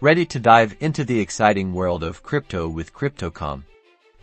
Ready to dive into the exciting world of crypto with Crypto.com?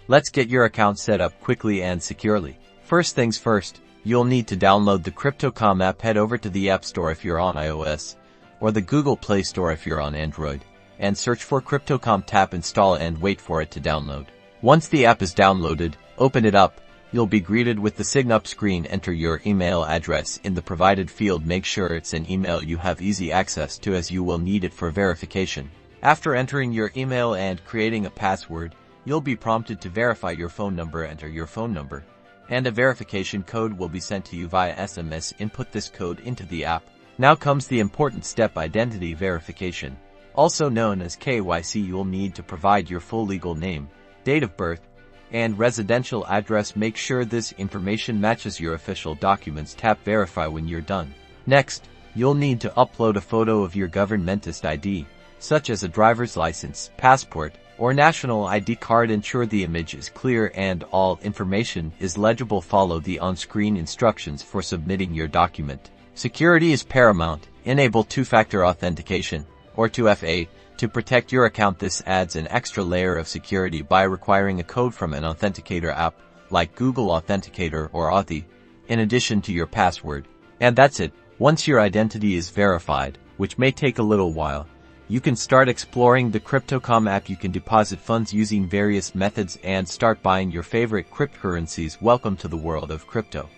Let's get your account set up quickly and securely. First things first, you'll need to download the Crypto.com app. Head over to the App Store if you're on iOS, or the Google Play Store if you're on Android, and search for Crypto.com. Tap install and wait for it to download. Once the app is downloaded, open it up. You'll be greeted with the sign up screen. Enter your email address in the provided field. Make sure it's an email you have easy access to, as you will need it for verification. After entering your email and creating a password, you'll be prompted to verify your phone number. Enter your phone number, and a verification code will be sent to you via SMS. Input this code into the app. Now comes the important step: identity verification. Also known as KYC, you'll need to provide your full legal name, date of birth, and residential address. Make sure this information matches your official documents. Tap verify when you're done. Next, you'll need to upload a photo of your governmentist ID, such as a driver's license, passport, or national ID card. Ensure the image is clear and all information is legible. Follow the on-screen instructions for submitting your document. Security is paramount. Enable two-factor authentication, or 2FA, to protect your account. This adds an extra layer of security by requiring a code from an authenticator app, like Google Authenticator or Authy, in addition to your password. And that's it. Once your identity is verified, which may take a little while, you can start exploring the Crypto.com app. You can deposit funds using various methods and start buying your favorite cryptocurrencies. Welcome to the world of crypto.